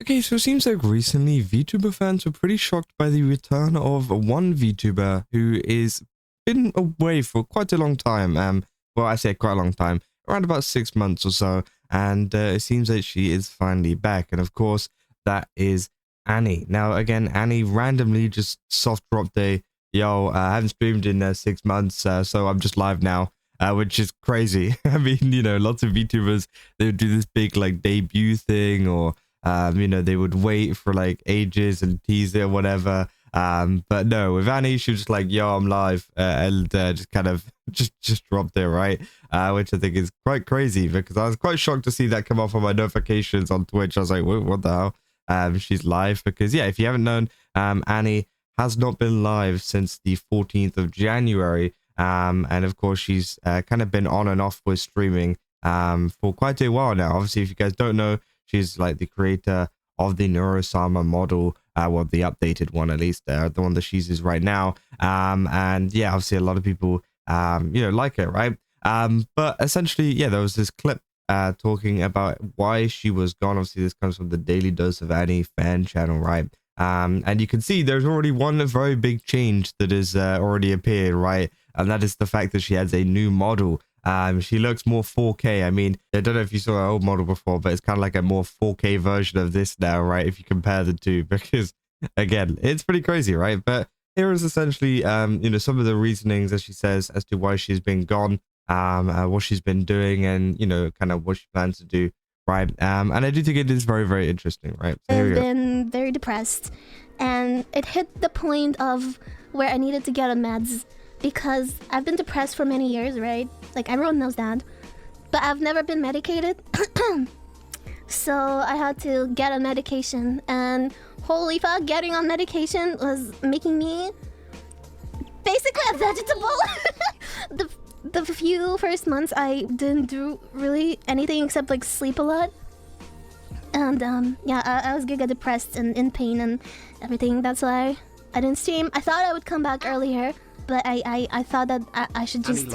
Okay, so it seems like recently VTuber fans were pretty shocked by the return of one VTuber who is been away for quite a long time. Well, I say quite a long time, around about 6 months or so, and it seems that she is finally back. And of course, that is Anny. Now, again, Anny randomly just soft dropped a yo. I haven't streamed in 6 months, so I'm just live now. Which is crazy. I mean, lots of VTubers, they would do this big like debut thing, or they would wait for like ages and tease it or whatever. But no, with Anny, she was just like, yo, I'm live, and just kind of just dropped it, right? Which I think is quite crazy, because I was quite shocked to see that come up on my notifications on Twitch. I was like, what the hell? She's live, because yeah, if you haven't known, Anny has not been live since the 14th of January. And of course, she's kind of been on and off with streaming for quite a while now. Obviously, if you guys don't know, she's like the creator of the Neurosama model, well, the updated one at least, the one that she's is right now. And yeah, obviously a lot of people, like her, right? But essentially, yeah, there was this clip talking about why she was gone. Obviously, this comes from the Daily Dose of Anny fan channel, right? And you can see there's already one very big change that has already appeared, right? And that is the fact that she has a new model. She looks more 4K. I mean, I don't know if you saw her old model before, but it's kind of like a more 4K version of this now, right? If you compare the two, because again, it's pretty crazy, right? But here is essentially, some of the reasonings, as she says, as to why she's been gone, what she's been doing, and, kind of what she plans to do, right? And I do think it is very, very interesting, right? So I've been very depressed, and it hit the point of where I needed to get on meds, because I've been depressed for many years, right? Like, everyone knows that. But I've never been medicated. So I had to get on medication, and holy fuck, getting on medication was making me basically a vegetable. The few first months I didn't do really anything except like sleep a lot. And yeah, I was gonna get depressed and in pain and everything. That's why I didn't stream. I thought I would come back earlier, but I thought that I should just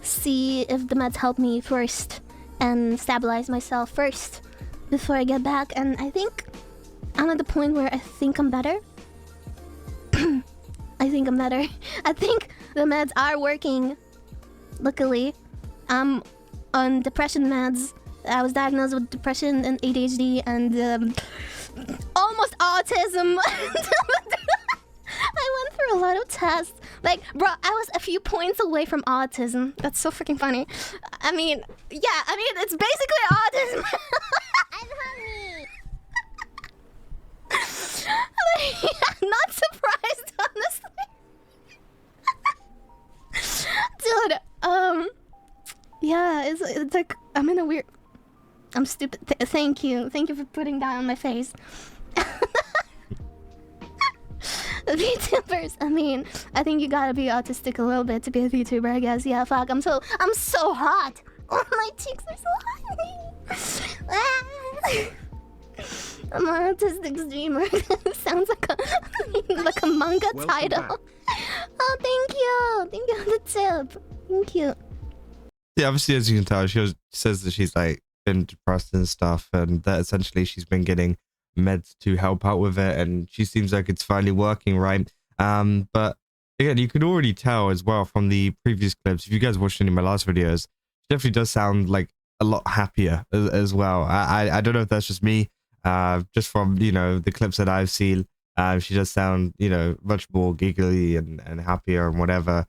see if the meds help me first and stabilize myself first before I get back. And I think I'm at the point where I think I'm better. I think I'm better. I think the meds are working. Luckily, I'm on depression meds. I was diagnosed with depression and ADHD and almost autism. I went through a lot of tests. Like, bro, I was a few points away from autism. That's so freaking funny. I mean, it's basically autism. I'm hungry. I'm not surprised, honestly. Dude, yeah, it's like I'm in a weird. I'm stupid. Thank you for putting that on my face. VTubers. I mean, I think you gotta be autistic a little bit to be a VTuber, I guess. Yeah, fuck. I'm so hot. Oh, my cheeks are so hot. I'm an autistic streamer. Sounds like a manga title. Back. Oh, thank you for the tip. Thank you. Yeah, obviously, as you can tell, she says that she's like been depressed and stuff, and that essentially she's been getting meds to help out with it, and she seems like it's finally working, right? But again, you could already tell as well from the previous clips. If you guys watched any of my last videos, she definitely does sound like a lot happier as well. I don't know if that's just me, just from the clips that I've seen. She does sound much more giggly and happier and whatever,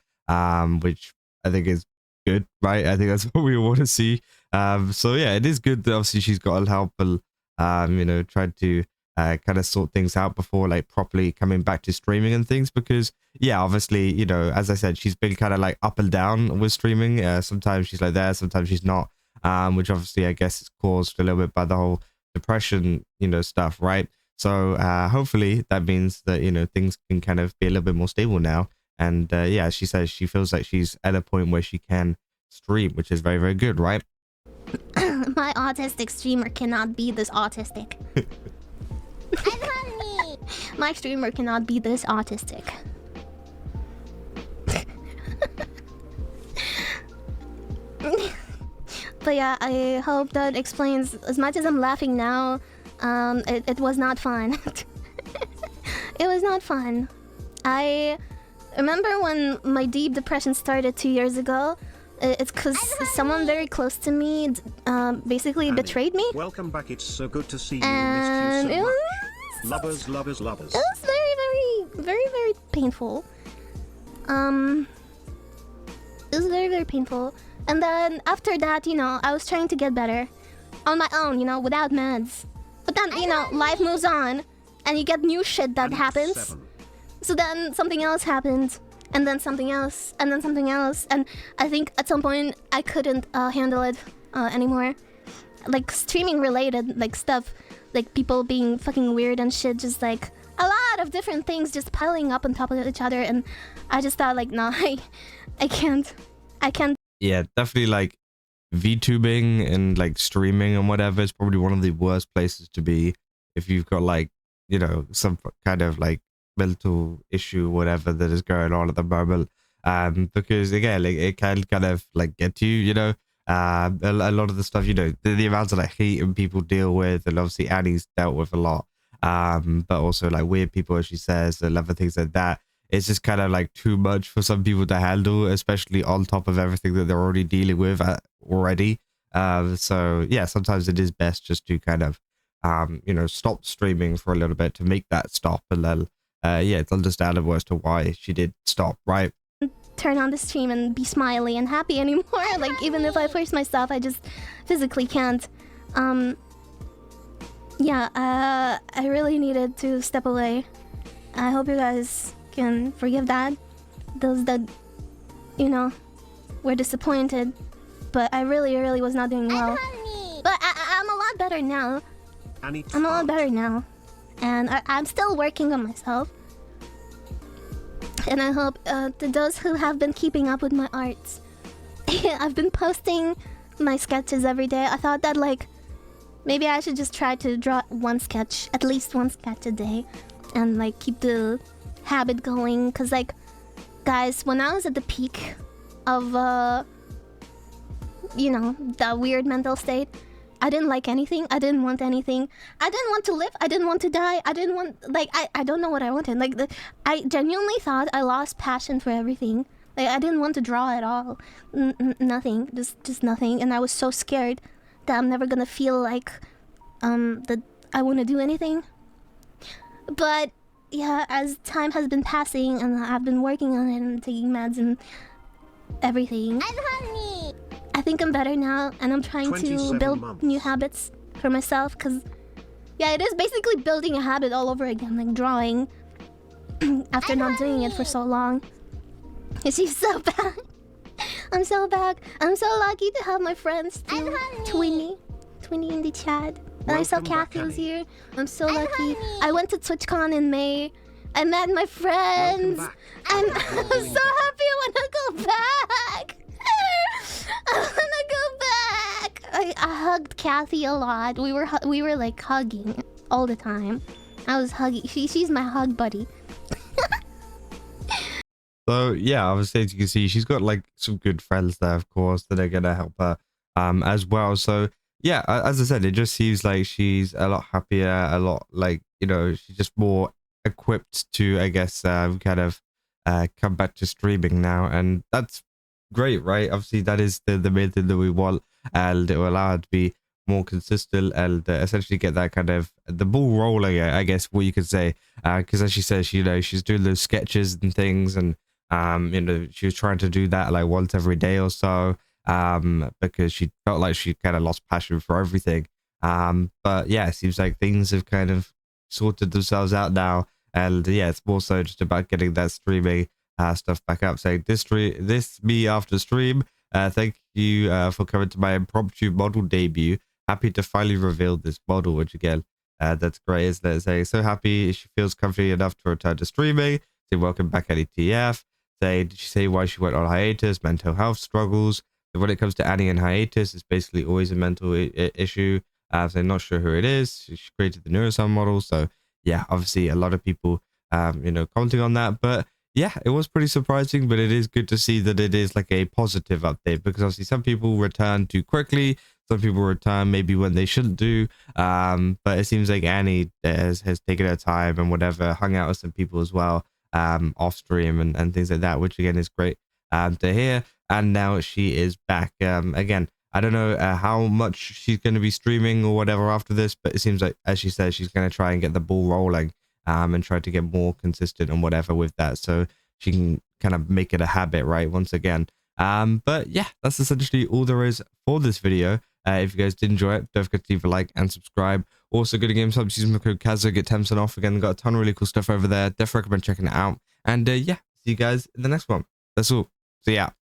which I think is good, right? I think that's what we want to see. So yeah, it is good that obviously she's got help and tried to kind of sort things out before like properly coming back to streaming and things, because yeah, obviously, as I said, she's been kind of like up and down with streaming. Sometimes she's like there, sometimes she's not, which obviously I guess is caused a little bit by the whole depression stuff, right? So hopefully that means that things can kind of be a little bit more stable now. And yeah, she says she feels like she's at a point where she can stream, which is very, very good, right? My autistic streamer cannot be this autistic. I'm hungry. My streamer cannot be this autistic. But yeah, I hope that explains. As much as I'm laughing now, It was not fun. It was not fun. I remember when my deep depression started 2 years ago. It's because someone very close to me basically Anny, betrayed me. Welcome back. It's so good to see you. And Missed you so it much. was Lovers. It was very painful. It was very painful. And then after that, you know, I was trying to get better on my own, you know, without meds. But then, you know, life moves on and you get new shit that happens. So then something else happened, and then something else, and then something else. And I think at some point I couldn't handle it anymore. Like streaming related like stuff, like people being fucking weird and shit, just like a lot of different things just piling up on top of each other. And I just thought like, no, I can't. Yeah, definitely like VTubing and like streaming and whatever is probably one of the worst places to be if you've got like, you know, some kind of like mental issue, whatever that is going on at the moment. Because again, like, it can kind of like get to you, you know. A lot of the stuff, you know, the amounts of like hate and people deal with, and obviously Annie's dealt with a lot. But also like weird people, as she says, and other things like that. It's just kind of like too much for some people to handle, especially on top of everything that they're already dealing with already. So yeah, sometimes it is best just to kind of, you know, stop streaming for a little bit to make that stop, and then, yeah, it's understandable as to why she did stop, right? Turn on the stream and be smiley and happy anymore. Like even if I force myself, I just physically can't. Yeah, I really needed to step away. I hope you guys can forgive that. Those that, you know, were disappointed. But I really was not doing well. But I'm a lot better now. I'm a lot better now. And I'm still working on myself. And I hope to those who have been keeping up with my arts. I've been posting my sketches every day. I thought that like maybe I should just try to draw one sketch, at least one sketch a day, and like keep the habit going. Cause like, guys, when I was at the peak of you know, that weird mental state, I didn't like anything. I didn't want anything. I didn't want to live. I didn't want to die. I didn't want, like, I don't know what I wanted. Like, I genuinely thought I lost passion for everything. Like, I didn't want to draw at all. Nothing. Just nothing. And I was so scared that I'm never gonna feel like that I want to do anything. But yeah, as time has been passing and I've been working on it and taking meds and everything, I think I'm better now, and I'm trying to build new habits for myself. Cause yeah, it is basically building a habit all over again, like drawing after not doing it for so long. She's so bad. I'm so back. I'm so lucky to have my friends too. Twinny in the chat. And I saw Kathy was here. I'm so lucky. I went to TwitchCon in May. I met my friends. I'm so happy I wanna go back. I wanna go back. I hugged Kathy a lot. We were like hugging all the time. I was hugging. She's my hug buddy. So yeah, obviously as you can see, she's got like some good friends there, of course, that are gonna help her as well. So yeah, as I said, it just seems like she's a lot happier, a lot like, you know, she's just more equipped to, I guess, kind of come back to streaming now, and that's great, right? Obviously that is the main thing that we want, and it will allow her to be more consistent and essentially get that kind of the ball rolling, I guess what you could say, because as she says, you know, she's doing those sketches and things, and you know, she was trying to do that like once every day or so, because she felt like she kind of lost passion for everything. But yeah, it seems like things have kind of sorted themselves out now, and yeah, it's more so just about getting that streaming stuff back up. Saying this me after stream, thank you for coming to my impromptu model debut. Happy to finally reveal this model, which again, that's great, isn't it? Saying so happy she feels comfy enough to return to streaming. Say welcome back, AnnyTF. Say, did she say why she went on hiatus? Mental health struggles. So when it comes to Annie and hiatus, it's basically always a mental issue. So not sure who it is. She created the neurosound model. So yeah, obviously a lot of people, you know, commenting on that. But yeah, it was pretty surprising, but it is good to see that it is like a positive update, because obviously some people return too quickly. Some people return maybe when they shouldn't do. But it seems like Anny has taken her time and whatever, hung out with some people as well, off stream and things like that, which again is great to hear. And now she is back again. I don't know how much she's going to be streaming or whatever after this, but it seems like, as she says, she's going to try and get the ball rolling and try to get more consistent and whatever with that, so she can kind of make it a habit, right, once again. But yeah, that's essentially all there is for this video. If you guys did enjoy it, don't forget to leave a like and subscribe. Also, go to GameStop, use my code Kazo, get 10% off. Again, got a ton of really cool stuff over there. Definitely recommend checking it out. And yeah, see you guys in the next one. That's all. So yeah.